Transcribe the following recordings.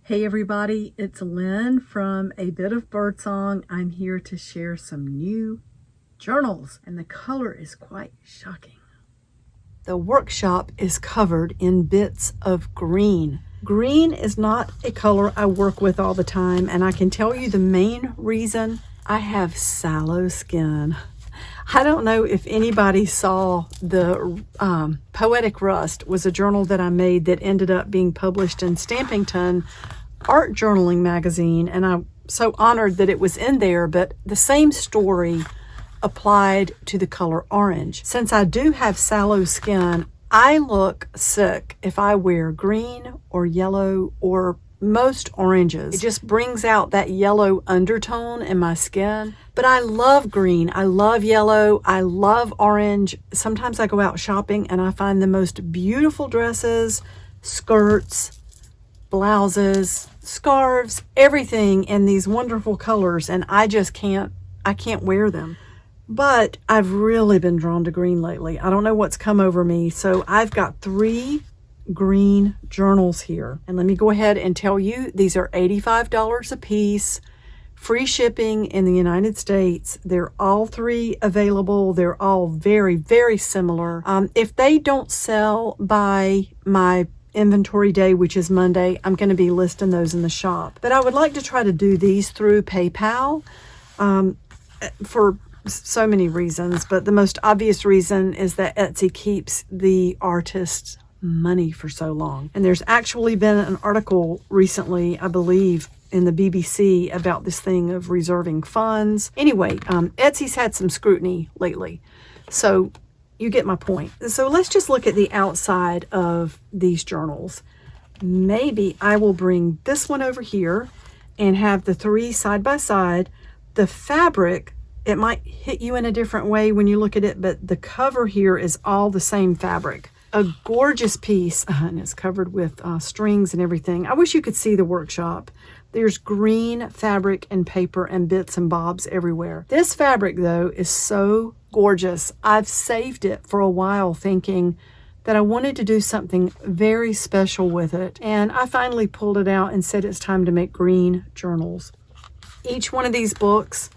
Hey everybody, it's Lynn from A Bit of Birdsong. I'm here to share some new journals, and the color is quite shocking. The workshop is covered in bits of green. Green is not a color I work with all the time, and I can tell you the main reason: I have sallow skin. I don't know if anybody saw the Poetic Rust was a journal that I made that ended up being published in Stampington Art Journaling magazine, and I'm so honored that it was in there, but the same story applied to the color orange. Since I do have sallow skin, I look sick if I wear green or yellow or most oranges. It just brings out that yellow undertone in my skin. But I love green, I love yellow, I love orange. Sometimes I go out shopping and I find the most beautiful dresses, skirts, blouses, scarves, everything in these wonderful colors, and I can't wear them. But I've really been drawn to green lately. I don't know what's come over me. So I've got 3 green journals here. And let me go ahead and tell you, these are $85 a piece, free shipping in the United States. They're all 3 available. They're all very, very similar. If they don't sell by my inventory day, which is Monday, I'm going to be listing those in the shop. But I would like to try to do these through PayPal for so many reasons. But the most obvious reason is that Etsy keeps the artist's money for so long. And there's actually been an article recently, I believe, in the BBC about this thing of reserving funds. Anyway, Etsy's had some scrutiny lately. So you get my point. So let's just look at the outside of these journals. Maybe I will bring this one over here and have the 3 side by side. The fabric, it might hit you in a different way when you look at it, but the cover here is all the same fabric. A gorgeous piece, and it's covered with strings and everything. I wish you could see the workshop. There's green fabric and paper and bits and bobs everywhere. This fabric, though, is so gorgeous. I've saved it for a while thinking that I wanted to do something very special with it. And I finally pulled it out and said it's time to make green journals. Each one of these books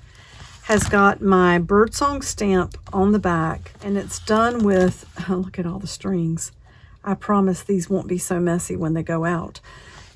has got my birdsong stamp on the back, and it's done with, oh, look at all the strings. I promise these won't be so messy when they go out.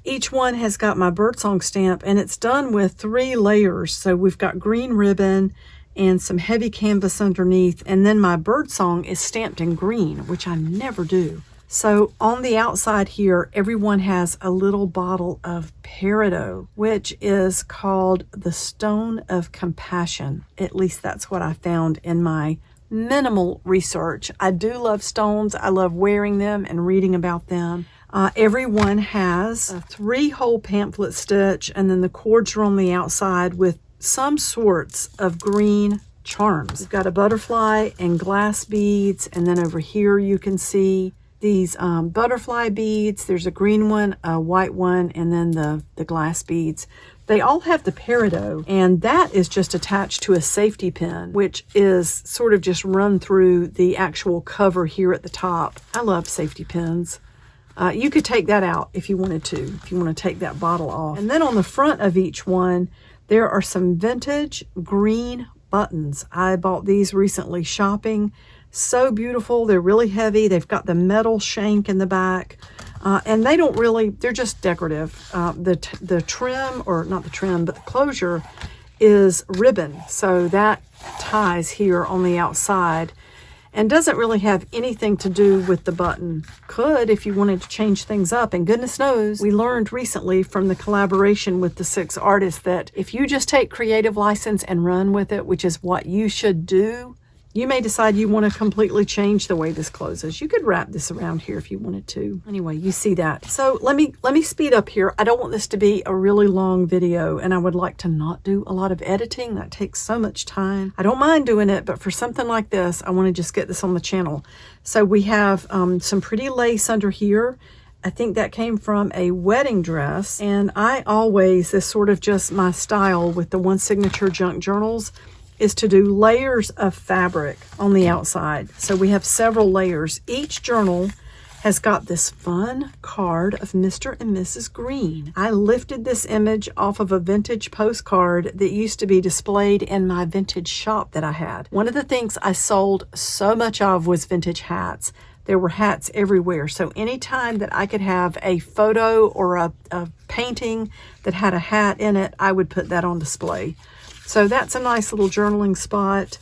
Each one has got my birdsong stamp, and it's done with 3 layers. So we've got green ribbon and some heavy canvas underneath, and then my birdsong is stamped in green, which I never do. So on the outside here, everyone has a little bottle of peridot, which is called the Stone of Compassion. At least that's what I found in my minimal research. I do love stones. I love wearing them and reading about them. Everyone has a 3-hole pamphlet stitch, and then the cords are on the outside with some sorts of green charms. We've got a butterfly and glass beads, and then over here you can see these butterfly beads. There's a green one, a white one, and then the glass beads. They all have the peridot, and that is just attached to a safety pin, which is sort of just run through the actual cover here at the top. I love safety pins. You could take that out if you wanted to, if you want to take that bottle off. And then on the front of each one, there are some vintage green buttons. I bought these recently shopping. So beautiful. They're really heavy. They've got the metal shank in the back. And they don't really, they're just decorative. The trim, or not the trim, but the closure is ribbon. So that ties here on the outside and doesn't really have anything to do with the button. Could if you wanted to change things up. And goodness knows, we learned recently from the collaboration with the 6 artists that if you just take creative license and run with it, which is what you should do, you may decide you want to completely change the way this closes. You could wrap this around here if you wanted to. Anyway, you see that. So let me speed up here. I don't want this to be a really long video, and I would like to not do a lot of editing. That takes so much time. I don't mind doing it, but for something like this, I want to just get this on the channel. So we have some pretty lace under here. I think that came from a wedding dress, and I always, this sort of just my style with the One Signature junk journals, is to do layers of fabric on the outside. So we have several layers. Each journal has got this fun card of Mr. and Mrs. Green. I lifted this image off of a vintage postcard that used to be displayed in my vintage shop that I had. One of the things I sold so much of was vintage hats. There were hats everywhere. So anytime that I could have a photo or a painting that had a hat in it, I would put that on display. So that's a nice little journaling spot.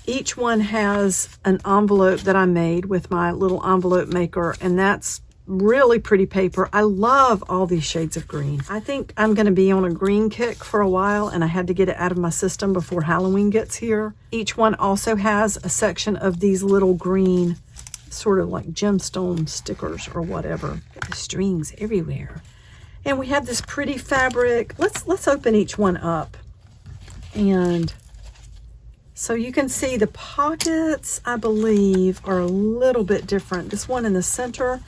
Each one has an envelope that I made with my little envelope maker, and that's really pretty paper. I love all these shades of green. I think I'm going to be on a green kick for a while, and I had to get it out of my system before Halloween gets here. Each one also has a section of these little green, sort of like gemstone stickers or whatever. The strings everywhere. And we have this pretty fabric. Let's open each one up. And so you can see the pockets, I believe, are a little bit different. This one in the center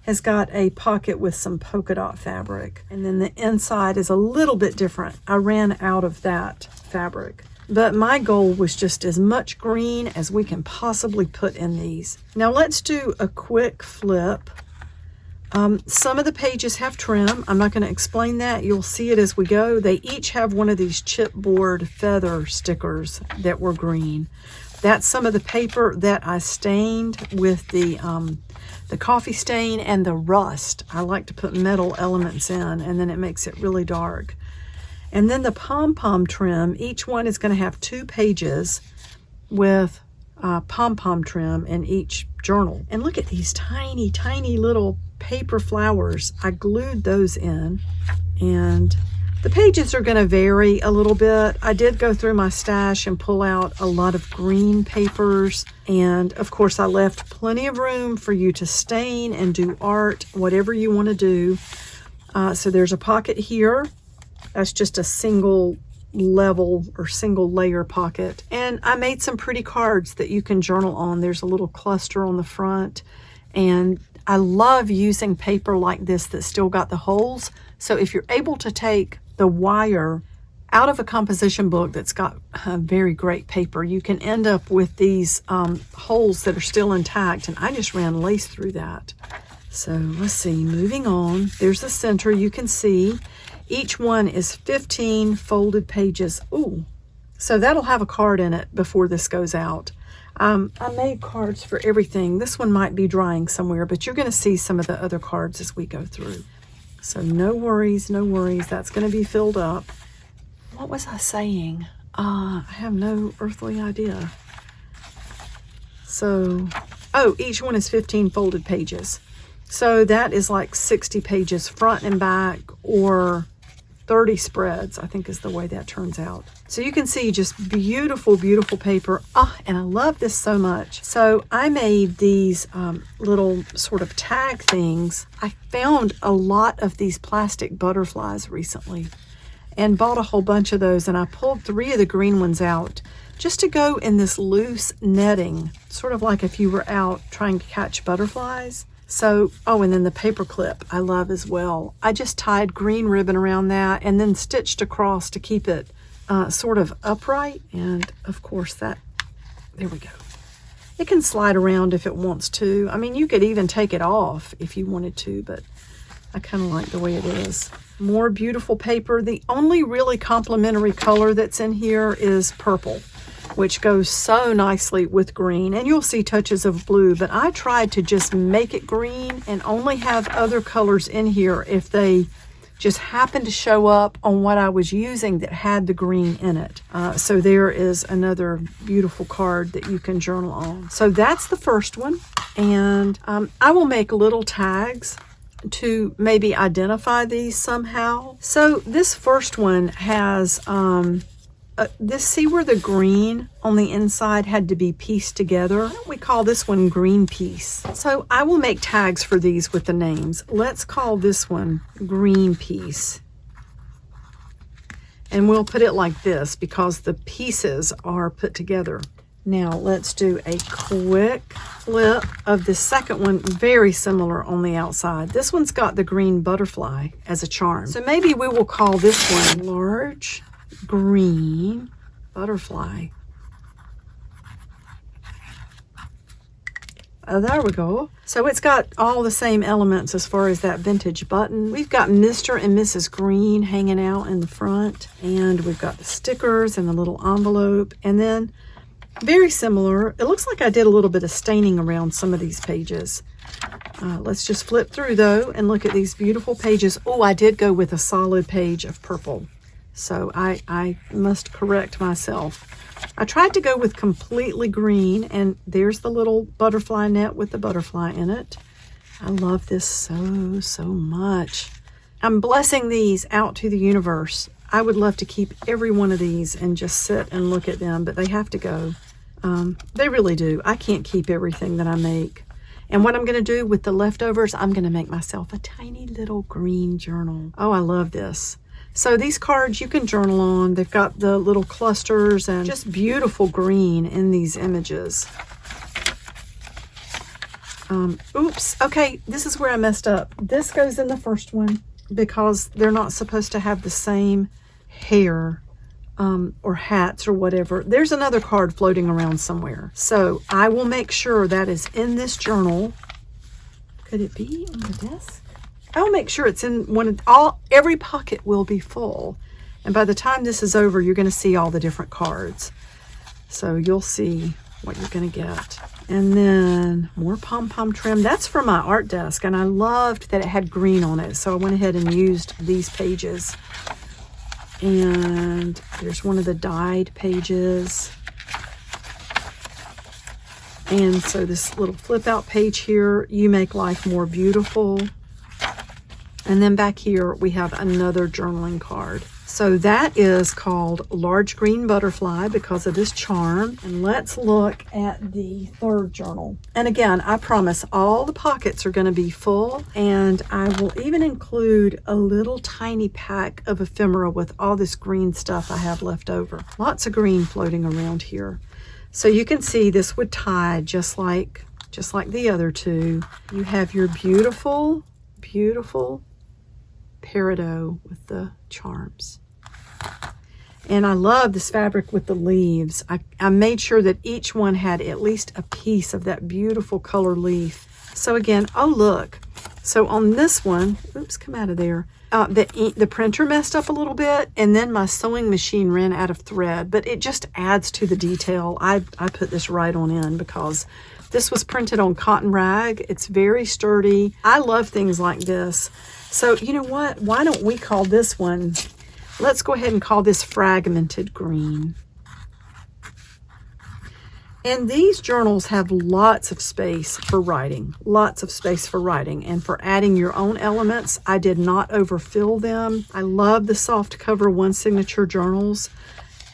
has got a pocket with some polka dot fabric. And then the inside is a little bit different. I ran out of that fabric. But my goal was just as much green as we can possibly put in these. Now let's do a quick flip. Some of the pages have trim. I'm not going to explain that. You'll see it as we go. They each have one of these chipboard feather stickers that were green. That's some of the paper that I stained with the coffee stain and the rust. I like to put metal elements in, and then it makes it really dark. And then the pom-pom trim, each one is going to have 2 pages with pom-pom trim in each journal. And look at these tiny, tiny little paper flowers. I glued those in, and the pages are going to vary a little bit. I did go through my stash and pull out a lot of green papers, and of course I left plenty of room for you to stain and do art, whatever you want to do. So there's a pocket here. That's just a single level or single layer pocket. And I made some pretty cards that you can journal on. There's a little cluster on the front, and I love using paper like this that's still got the holes. So if you're able to take the wire out of a composition book that's got very great paper, you can end up with these holes that are still intact. And I just ran lace through that. So let's see, moving on. There's the center, you can see. Each one is 15 folded pages. Ooh, so that'll have a card in it before this goes out. I made cards for everything. This one might be drying somewhere, but you're going to see some of the other cards as we go through. So no worries, no worries. That's going to be filled up. What was I saying? I have no earthly idea. So, oh, each one is 15 folded pages. So that is like 60 pages front and back, or 30 spreads, I think is the way that turns out. So you can see just beautiful, beautiful paper. And I love this so much. So I made these little sort of tag things. I found a lot of these plastic butterflies recently and bought a whole bunch of those. And I pulled 3 of the green ones out just to go in this loose netting, sort of like if you were out trying to catch butterflies. So, oh, and then the paper clip I love as well. I just tied green ribbon around that and then stitched across to keep it sort of upright. And of course there we go. It can slide around if it wants to. I mean, you could even take it off if you wanted to, but I kind of like the way it is. More beautiful paper. The only really complementary color that's in here is purple, which goes so nicely with green, and you'll see touches of blue, but I tried to just make it green and only have other colors in here if they just happened to show up on what I was using that had the green in it. So there is another beautiful card that you can journal on. So that's the first one, and I will make little tags to maybe identify these somehow. So this first one has see where the green on the inside had to be pieced together? Why don't we call this one green piece? So I will make tags for these with the names. Let's call this one green piece. And we'll put it like this because the pieces are put together. Now let's do a quick flip of the second one, very similar on the outside. This one's got the green butterfly as a charm. So maybe we will call this one large green butterfly. Oh, there we go. So it's got all the same elements as far as that vintage button. We've got Mr. and Mrs. Green hanging out in the front, and we've got the stickers and the little envelope, and then very similar. It looks like I did a little bit of staining around some of these pages. Let's just flip through though and look at these beautiful pages. Oh, I did go with a solid page of purple. So I must correct myself. I tried to go with completely green, and there's the little butterfly net with the butterfly in it. I love this so, so much. I'm blessing these out to the universe. I would love to keep every one of these and just sit and look at them, but they have to go. They really do. I can't keep everything that I make. And what I'm going to do with the leftovers, I'm going to make myself a tiny little green journal. Oh, I love this. So these cards you can journal on. They've got the little clusters and just beautiful green in these images. Oops. Okay, this is where I messed up. This goes in the first one because they're not supposed to have the same hair or hats or whatever. There's another card floating around somewhere. So I will make sure that is in this journal. Could it be on the desk? I'll make sure it's in every pocket will be full. And by the time this is over, you're going to see all the different cards. So you'll see what you're going to get. And then more pom-pom trim. That's for my art desk. And I loved that it had green on it. So I went ahead and used these pages. And there's one of the dyed pages. And so this little flip out page here, you make life more beautiful. And then back here, we have another journaling card. So that is called Large Green Butterfly because of this charm. And let's look at the third journal. And again, I promise all the pockets are going to be full. And I will even include a little tiny pack of ephemera with all this green stuff I have left over. Lots of green floating around here. So you can see this would tie just like the other two. You have your beautiful, beautiful peridot with the charms. And I love this fabric with the leaves. I made sure that each one had at least a piece of that beautiful color leaf. So again, oh look. So on this one, oops, come out of there. The printer messed up a little bit, and then my sewing machine ran out of thread, but it just adds to the detail. I put this right on in because this was printed on cotton rag. It's very sturdy. I love things like this. So you know what? Why don't we call this one, let's go ahead and call this fragmented green. And these journals have lots of space for writing, and for adding your own elements. I did not overfill them. I love the soft cover one signature journals.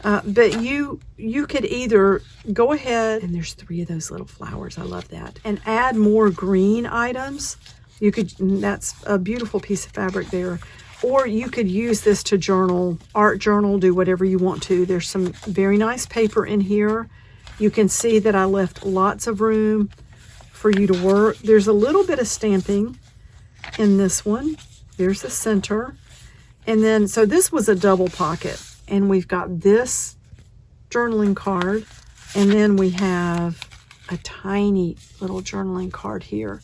But you could either go ahead, and there's 3 of those little flowers. I love that. And add more green items. You could, that's a beautiful piece of fabric there. Or you could use this to journal, art journal, do whatever you want to. There's some very nice paper in here. You can see that I left lots of room for you to work. There's a little bit of stamping in this one. There's the center. And then, so this was a double pocket. And we've got this journaling card. And then we have a tiny little journaling card here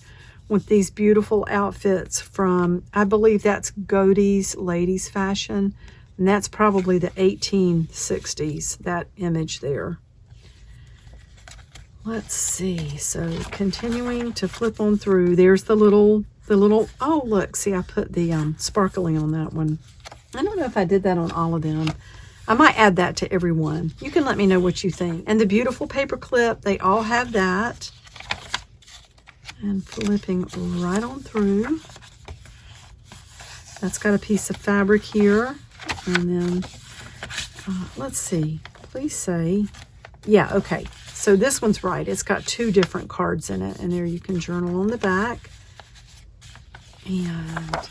with these beautiful outfits from, I believe that's Godey's Ladies Fashion. And that's probably the 1860s, that image there. Let's see. So continuing to flip on through, there's the little, oh, look, see, I put the sparkling on that one. I don't know if I did that on all of them. I might add that to every one. You can let me know what you think. And the beautiful paper clip, they all have that. And flipping right on through. That's got a piece of fabric here. And then, let's see, please say, yeah, okay. So this one's right. It's got 2 different cards in it. And there you can journal on the back. And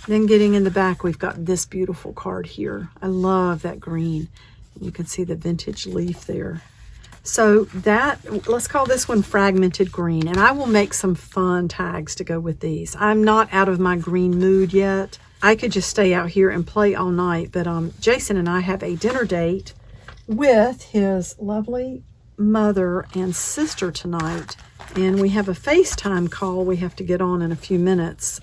then getting in the back, we've got this beautiful card here. I love that green. You can see the vintage leaf there. So that, let's call this one Fragmented Green. And I will make some fun tags to go with these. I'm not out of my green mood yet. I could just stay out here and play all night. But Jason and I have a dinner date with his lovely mother and sister tonight. And we have a FaceTime call we have to get on in a few minutes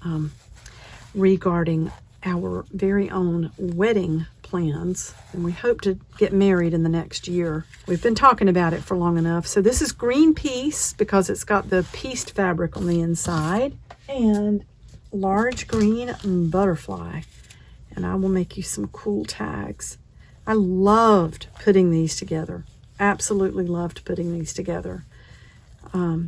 regarding our very own wedding plans. And we hope to get married in the next year. We've been talking about it for long enough. So this is green piece because it's got the pieced fabric on the inside, and large green butterfly. And I will make you some cool tags. I loved putting these together. Absolutely loved putting these together.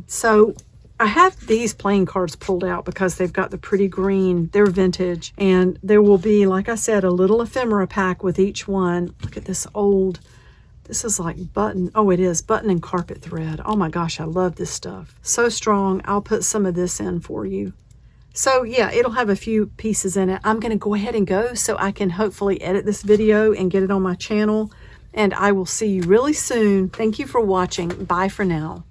So I have these playing cards pulled out because they've got the pretty green. They're vintage, and there will be, like I said, a little ephemera pack with each one. Look at this old, this is like button. Oh, it is button and carpet thread. Oh my gosh, I love this stuff. So strong. I'll put some of this in for you. So yeah, it'll have a few pieces in it. I'm going to go ahead and go so I can hopefully edit this video and get it on my channel. And I will see you really soon. Thank you for watching. Bye for now.